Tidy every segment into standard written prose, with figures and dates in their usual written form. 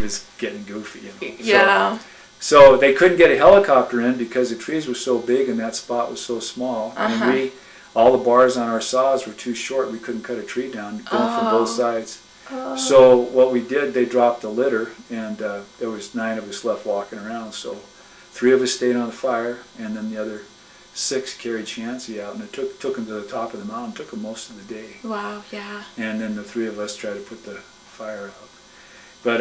just getting goofy, you know. Yeah. So they couldn't get a helicopter in because the trees were so big and that spot was so small. And all the bars on our saws were too short. We couldn't cut a tree down going from both sides. So what we did, they dropped the litter, and there was 9 of us left walking around. So 3 of us stayed on the fire, and then the other 6 carried Chansey out, and it took him to the top of the mountain. Took him most of the day. Wow, yeah. And then the 3 of us tried to put the fire out. But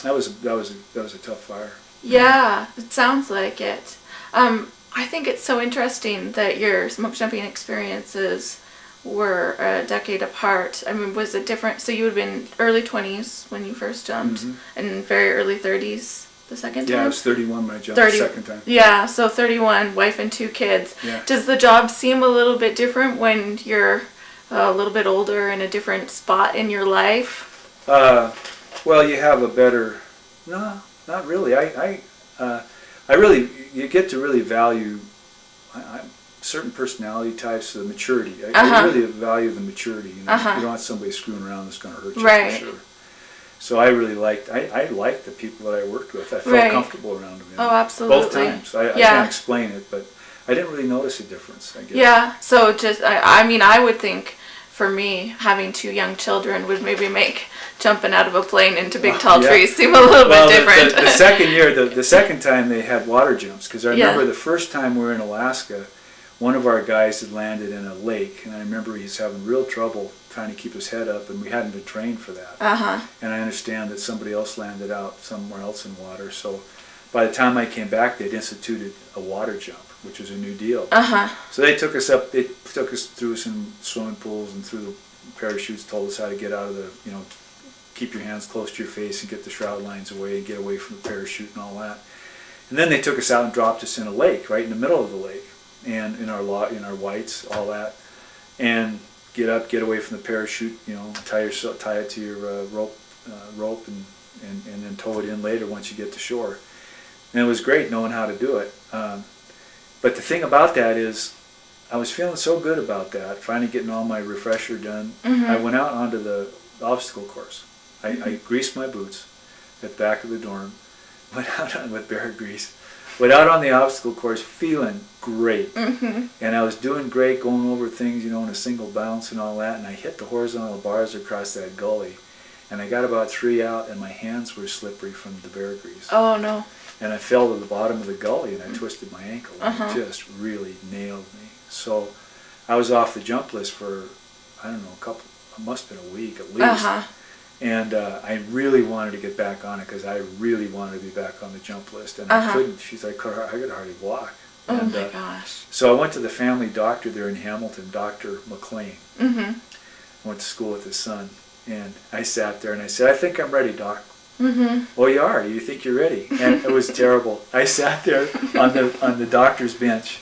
that was a tough fire. Yeah, it sounds like it. I think it's so interesting that your smoke jumping experiences were a decade apart. I mean, was it different? So you would have been early 20s when you first jumped, and very early 30s the second time? Yeah, I was 31 when I jumped the second time. Yeah, so 31, wife and 2 kids. Yeah. Does the job seem a little bit different when you're a little bit older in a different spot in your life? Well, you have a better... No, not really. I really, you get to really value certain personality types, the maturity. I really value the maturity. You know, you don't want somebody screwing around that's going to hurt you for sure. So I really liked the people that I worked with. I felt comfortable around them. You know, oh, absolutely. Both times. I can't explain it, but I didn't really notice a difference, I guess. Yeah, so just, I mean, I would think for me, having 2 young children would maybe make jumping out of a plane into big tall trees seem a little bit different. The second year, the second time they had water jumps, because I remember the first time we were in Alaska, one of our guys had landed in a lake, and I remember he was having real trouble trying to keep his head up, and we hadn't been trained for that. And I understand that somebody else landed out somewhere else in water, so by the time I came back, they'd instituted a water jump, which was a new deal. So they took us up, they took us through some swimming pools and through the parachutes, told us how to get out of the, you know, keep your hands close to your face and get the shroud lines away and get away from the parachute and all that. And then they took us out and dropped us in a lake, right in the middle of the lake, and in our whites, all that, and get up, get away from the parachute, you know, tie it to your rope and then tow it in later once you get to shore. And it was great knowing how to do it. But the thing about that is, I was feeling so good about that, finally getting all my refresher done. I went out onto the obstacle course. I greased my boots at the back of the dorm, went out with bear grease, went out on the obstacle course feeling great. And I was doing great, going over things, you know, in a single bounce and all that, and I hit the horizontal bars across that gully. And I got about 3 out, and my hands were slippery from the bear grease. Oh, no. And I fell to the bottom of the gully, and I twisted my ankle. And it just really nailed me. So I was off the jump list for, I don't know, it must have been a week at least. And I really wanted to get back on it because I really wanted to be back on the jump list. And I couldn't. She's like, I could hardly walk. Oh, and, my gosh. So I went to the family doctor there in Hamilton, Dr. McLean. I went to school with his son. And I sat there and I said, I think I'm ready, Doc. Oh, you are? You think you're ready? And it was terrible. I sat there on the doctor's bench,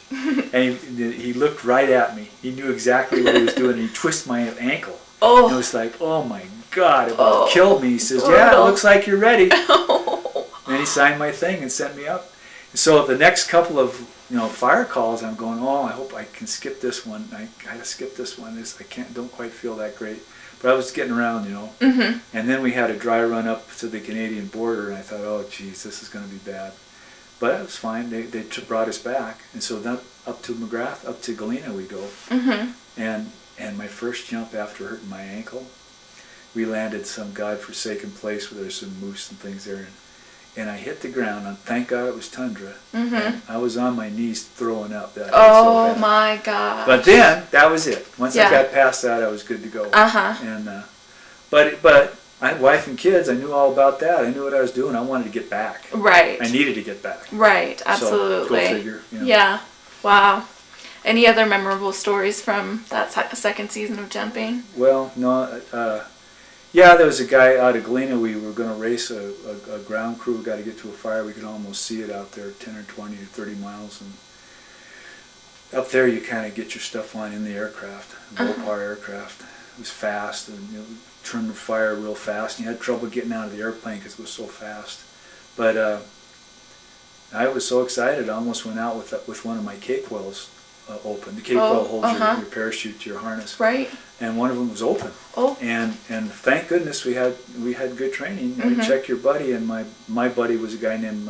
and he looked right at me. He knew exactly what he was doing, and he twisted my ankle. And it was like, oh my God, it about killed me. He says, yeah, it looks like you're ready. And he signed my thing and sent me up. So the next couple of fire calls, I'm going, oh, I hope I can skip this one. I gotta skip this one. Don't quite feel that great. But I was getting around, you know. And then we had a dry run up to the Canadian border, and I thought, oh, geez, this is going to be bad. But it was fine. They brought us back. And so then up to McGrath, up to Galena we go. And my first jump after hurting my ankle, we landed some godforsaken place where there's some moose and things there. And I hit the ground, and thank God it was tundra. And I was on my knees throwing up. That oh, so my God. But then, that was it. Once I got past that, I was good to go. And but I had wife and kids. I knew all about that. I knew what I was doing. I wanted to get back. Right. I needed to get back. Right, absolutely. So, go figure. You know. Yeah. Wow. Any other memorable stories from that second season of jumping? Well, no. Yeah, there was a guy out of Galena. We were going to race a ground crew. We got to get to a fire. We could almost see it out there, 10 or 20 or 30 miles. And up there, you kind of get your stuff on in the aircraft, low-power aircraft. It was fast, and turned the fire real fast. And you had trouble getting out of the airplane because it was so fast. But I was so excited. I almost went out with one of my cake wells open. The cape well holds your parachute to your harness. Right. And one of them was open. Oh. And thank goodness we had good training. You check your buddy, and my buddy was a guy named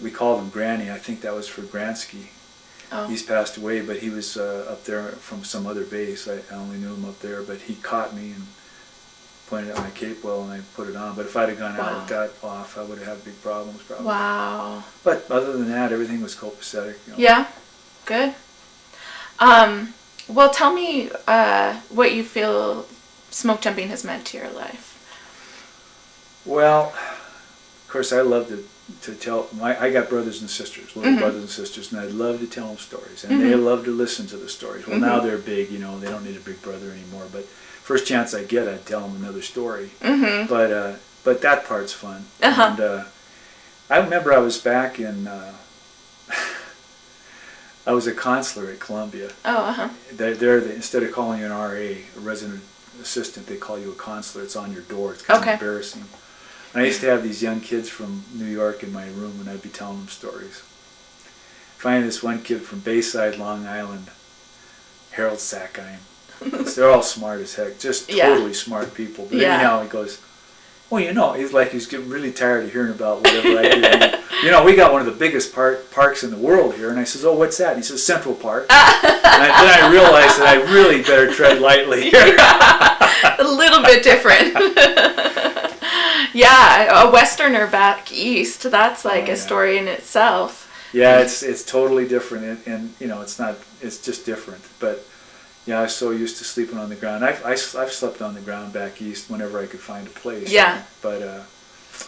we called him Granny. I think that was for Gransky. Oh. He's passed away, but he was up there from some other base. I only knew him up there, but he caught me and pointed at my cape well, and I put it on. But if I'd have gone out with that off, I would have had big problems probably. Wow. But other than that, everything was copacetic. You know. Yeah, good. Well, tell me what you feel smoke jumping has meant to your life. Well, of course, I love to tell. I got brothers and sisters, little brothers and sisters, and I'd love to tell them stories, and they love to listen to the stories. Well, now they're big, you know, they don't need a big brother anymore. But first chance I get, I'd tell them another story. But that part's fun. And I remember I was back in. I was a consular at Columbia. Instead of calling you an RA, a resident assistant, they call you a consular. It's on your door. It's kind of embarrassing. And I used to have these young kids from New York in my room, and I'd be telling them stories. Finally, this one kid from Bayside, Long Island, Harold Sackheim. They're all smart as heck, just totally smart people. But anyhow, he goes, well, you know, he's getting really tired of hearing about whatever I do. You know, we got one of the biggest parks in the world here. And I says, oh, what's that? And he says, Central Park. Then I realized that I really better tread lightly here. A little bit different. Yeah, a Westerner back east, that's like a story in itself. Yeah, it's totally different. And you know, it's just different. But yeah, I was so used to sleeping on the ground. I've slept on the ground back east whenever I could find a place. Yeah. But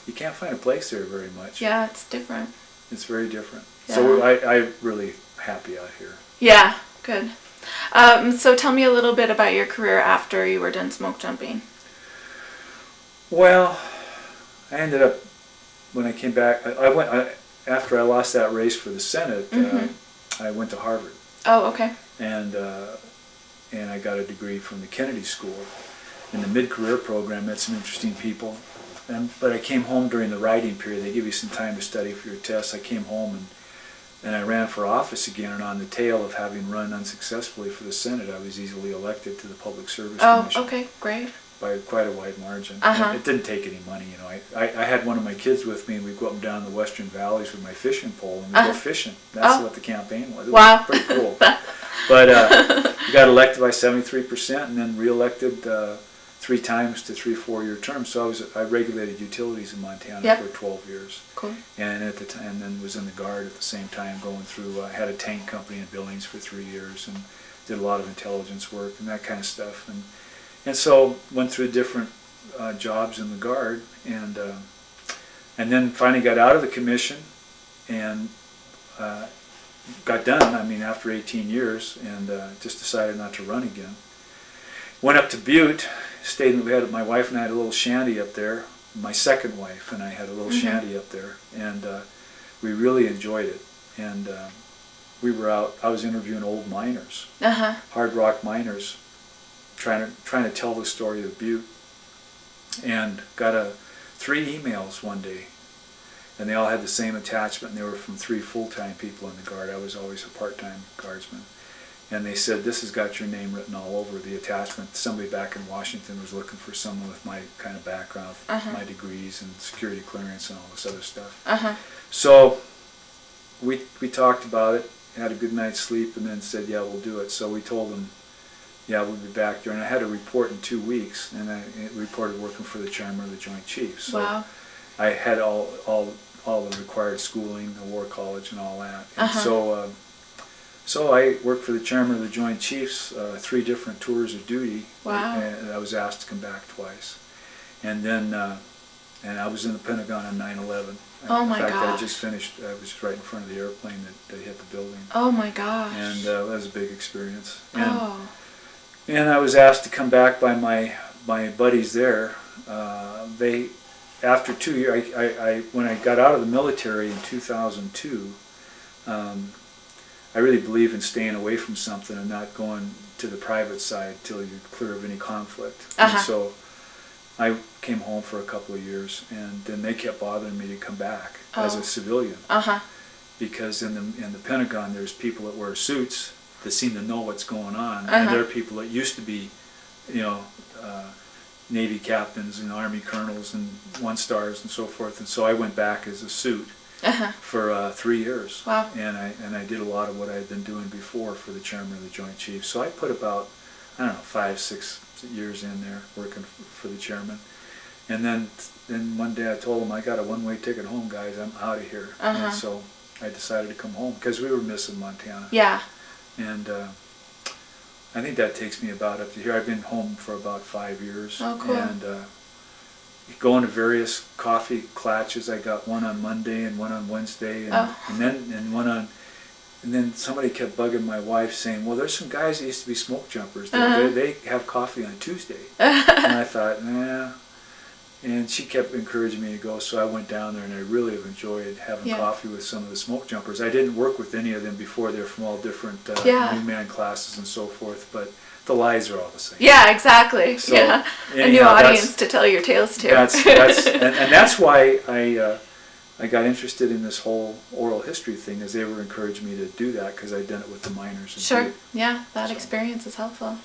you can't find a place there very much. Yeah, it's different. It's very different. Yeah. So I'm really happy out here. Yeah, good. So tell me a little bit about your career after you were done smoke jumping. Well, I ended up, when I came back, after I lost that race for the Senate, I went to Harvard. Oh, okay. And I got a degree from the Kennedy School in the mid-career program. Met some interesting people. But I came home during the writing period. They give you some time to study for your tests. I came home and I ran for office again. And on the tail of having run unsuccessfully for the Senate, I was easily elected to the Public Service Commission. Oh, okay, great. By quite a wide margin. It didn't take any money, you know. I had one of my kids with me, and we'd go up and down the western valleys with my fishing pole, and we'd go fishing. That's what the campaign was. It was pretty cool. But we got elected by 73%, and then re-elected 3 times to 3 4-year terms. So I regulated utilities in Montana for 12 years. Cool. And at the time, and then was in the Guard at the same time, going through. I had a tank company in Billings for 3 years, and did a lot of intelligence work and that kind of stuff. And so went through different jobs in the Guard, and then finally got out of the commission and got done. I mean, after 18 years, and just decided not to run again. Went up to Butte, stayed. My wife and I had a little shanty up there. My second wife and I had a little shanty up there, and we really enjoyed it. And we were out. I was interviewing old miners, hard rock miners, trying to tell the story of Butte, and got 3 emails one day, and they all had the same attachment, and they were from 3 full-time people in the Guard. I was always a part-time guardsman, and they said, this has got your name written all over the attachment. Somebody back in Washington was looking for someone with my kind of background, my degrees and security clearance and all this other stuff. So we talked about it, had a good night's sleep, and then said, yeah, we'll do it. So we told them, yeah, we'll be back there. And I had a report in 2 weeks, and I reported working for the Chairman of the Joint Chiefs. So I had all the required schooling, the War College and all that. And so I worked for the Chairman of the Joint Chiefs, 3 different tours of duty. And I was asked to come back twice. And then and I was in the Pentagon on 9/11. Oh my gosh. In fact, I just finished, I was just right in front of the airplane that hit the building. Oh my gosh. And that was a big experience. And I was asked to come back by my buddies there. After 2 years, when I got out of the military in 2002, I really believe in staying away from something and not going to the private side till you're clear of any conflict. And so I came home for a couple of years, and then they kept bothering me to come back as a civilian. because in the Pentagon there's people that wear suits that seem to know what's going on, and there are people that used to be, you know, Navy captains and Army colonels and 1-stars and so forth, and so I went back as a suit for 3 years. Wow. And I did a lot of what I had been doing before for the chairman of the Joint Chiefs. So I put about, I don't know, 5-6 years in there working for the chairman. And then one day I told him, I got a one-way ticket home, guys. I'm out of here. And so I decided to come home because we were missing Montana. Yeah. And I think that takes me about up to here. I've been home for about 5 years. Oh, cool. And going to various coffee clatches. I got one on Monday and one on Wednesday, and one on. And then somebody kept bugging my wife saying, well, there's some guys that used to be Smokejumpers. They have coffee on Tuesday. And I thought, nah. And she kept encouraging me to go, so I went down there, and I really have enjoyed having coffee with some of the Smokejumpers. I didn't work with any of them before. They're from all different new man classes and so forth, but the lies are all the same. Yeah, exactly. So, anyhow, a new audience to tell your tales to. And that's why I got interested in this whole oral history thing, as they were encouraging me to do that because I'd done it with the miners. Sure. Yeah, that experience is helpful.